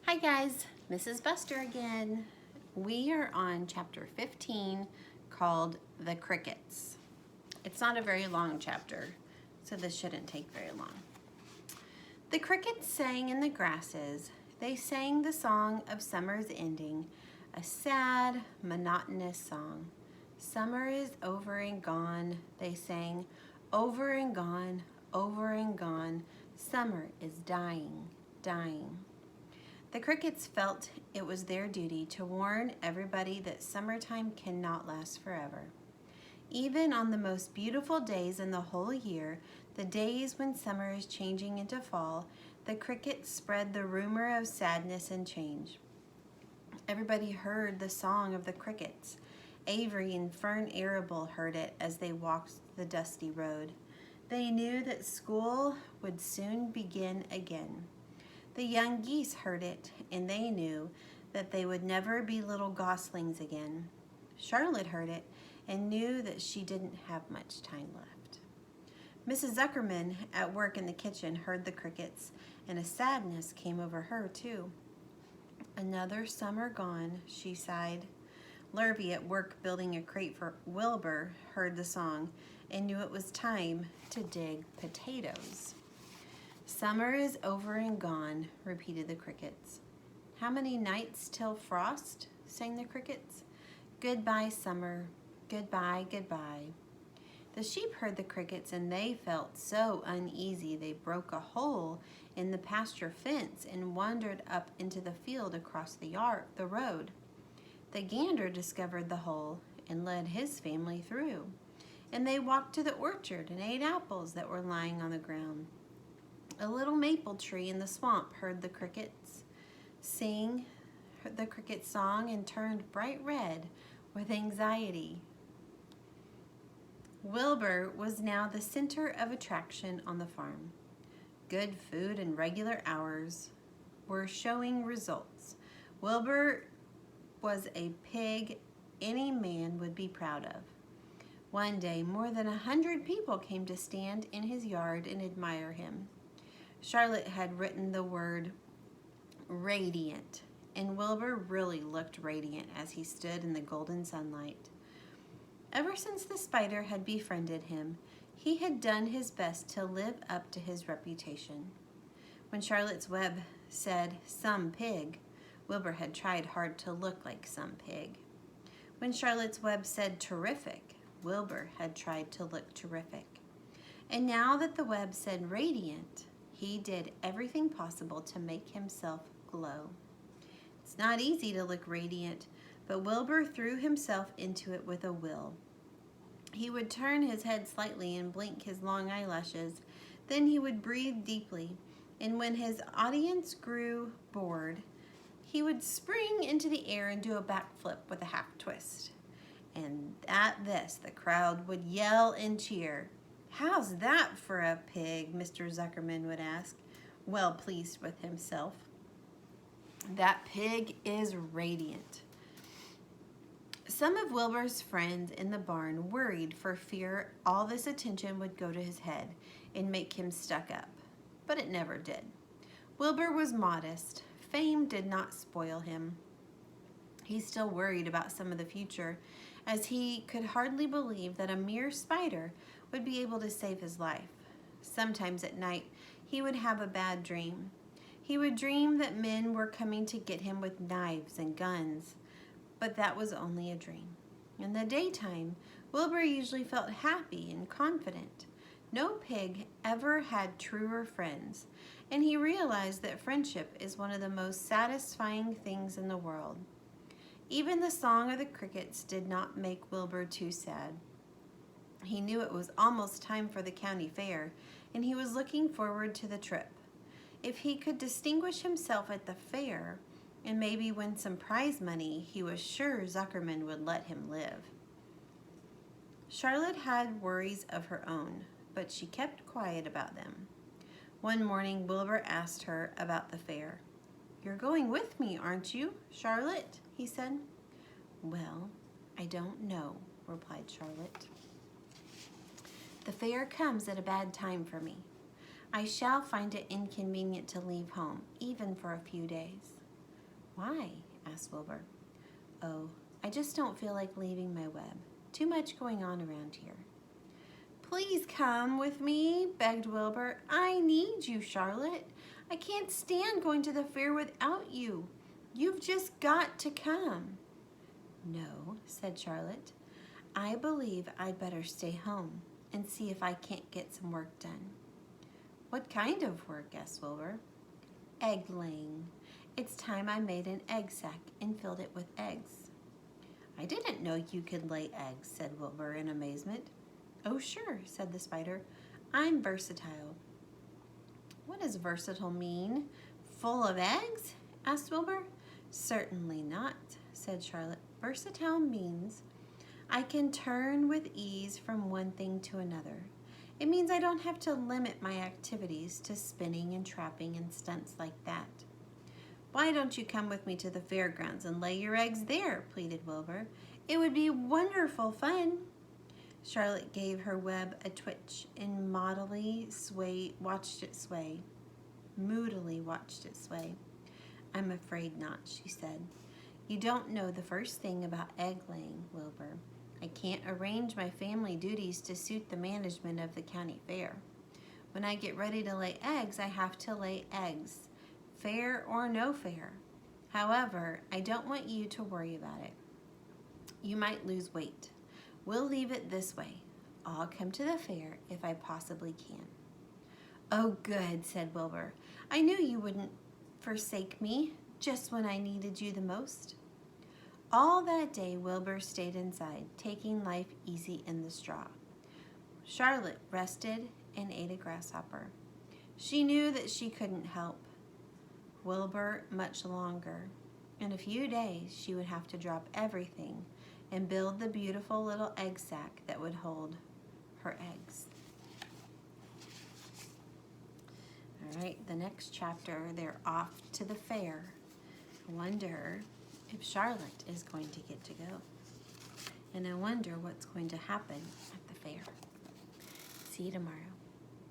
Hi guys, Mrs. Buster again. We are on chapter 15 called The Crickets. It's not a very long chapter, so this shouldn't take very long. The crickets sang in the grasses. They sang the song of summer's ending, a sad, monotonous song. Summer is over and gone, they sang, over and gone, over and gone. Summer is dying, dying. The crickets felt it was their duty to warn everybody that summertime cannot last forever. Even on the most beautiful days in the whole year, the days when summer is changing into fall, the crickets spread the rumor of sadness and change. Everybody heard the song of the crickets. Avery and Fern Arable heard it as they walked the dusty road. They knew that school would soon begin again. The young geese heard it, and they knew that they would never be little goslings again. Charlotte heard it and knew that she didn't have much time left. Mrs. Zuckerman, at work in the kitchen, heard the crickets, and a sadness came over her, too. Another summer gone, she sighed. Lurvy, at work building a crate for Wilbur, heard the song and knew it was time to dig potatoes. Summer is over and gone, repeated the crickets. How many nights till frost? Sang the crickets. Goodbye, summer. Goodbye, goodbye. The sheep heard the crickets, and they felt so uneasy they broke a hole in the pasture fence and wandered up into the field across the road. The gander discovered the hole and led his family through, and they walked to the orchard and ate apples that were lying on the ground. A little maple tree in the swamp heard the crickets sing the cricket song and turned bright red with anxiety. Wilbur was now the center of attraction on the farm. Good food and regular hours were showing results. Wilbur was a pig any man would be proud of. One day, more than 100 people came to stand in his yard and admire him. Charlotte had written the word radiant, and Wilbur really looked radiant as he stood in the golden sunlight. Ever since the spider had befriended him, he had done his best to live up to his reputation. When Charlotte's Web said some pig, Wilbur had tried hard to look like some pig. When Charlotte's Web said terrific, Wilbur had tried to look terrific. And now that the Web said radiant, he did everything possible to make himself glow. It's not easy to look radiant, but Wilbur threw himself into it with a will. He would turn his head slightly and blink his long eyelashes. Then he would breathe deeply, and when his audience grew bored, he would spring into the air and do a backflip with a half twist. And at this, the crowd would yell and cheer. "How's that for a pig?" Mr. Zuckerman would ask, well pleased with himself. That pig is radiant. Some of Wilbur's friends in the barn worried for fear all this attention would go to his head and make him stuck up, but it never did. Wilbur was modest. Fame did not spoil him. He still worried about some of the future, as he could hardly believe that a mere spider would be able to save his life. Sometimes at night, he would have a bad dream. He would dream that men were coming to get him with knives and guns, but that was only a dream. In the daytime, Wilbur usually felt happy and confident. No pig ever had truer friends, and he realized that friendship is one of the most satisfying things in the world. Even the song of the crickets did not make Wilbur too sad. He knew it was almost time for the county fair, and he was looking forward to the trip. If he could distinguish himself at the fair and maybe win some prize money, he was sure Zuckerman would let him live. Charlotte had worries of her own, but she kept quiet about them. One morning, Wilbur asked her about the fair. "You're going with me, aren't you, Charlotte?" he said. "Well, I don't know," replied Charlotte. "The fair comes at a bad time for me. I shall find it inconvenient to leave home, even for a few days." Why? Asked Wilbur. Oh, I just don't feel like leaving my web. Too much going on around here. Please come with me, begged Wilbur. I need you, Charlotte. I can't stand going to the fair without you. You've just got to come. No, said Charlotte. I believe I'd better stay home and see if I can't get some work done. What kind of work? Asked Wilbur. Egg laying. It's time I made an egg sack and filled it with eggs. I didn't know you could lay eggs, said Wilbur in amazement. Oh, sure, said the spider. I'm versatile. What does versatile mean? Full of eggs? Asked Wilbur. Certainly not, said Charlotte. Versatile means I can turn with ease from one thing to another. It means I don't have to limit my activities to spinning and trapping and stunts like that. Why don't you come with me to the fairgrounds and lay your eggs there? Pleaded Wilbur. It would be wonderful fun. Charlotte gave her web a twitch and moodily watched it sway. I'm afraid not, she said. You don't know the first thing about egg laying, Wilbur. I can't arrange my family duties to suit the management of the county fair. When I get ready to lay eggs, I have to lay eggs, fair or no fair. However, I don't want you to worry about it. You might lose weight. We'll leave it this way. I'll come to the fair if I possibly can. Oh, good, said Wilbur. I knew you wouldn't forsake me just when I needed you the most. All that day, Wilbur stayed inside, taking life easy in the straw. Charlotte rested and ate a grasshopper. She knew that she couldn't help Wilbur much longer. In a few days, she would have to drop everything and build the beautiful little egg sack that would hold her eggs. All right, the next chapter, they're off to the fair. I wonder if Charlotte is going to get to go. And I wonder what's going to happen at the fair. See you tomorrow.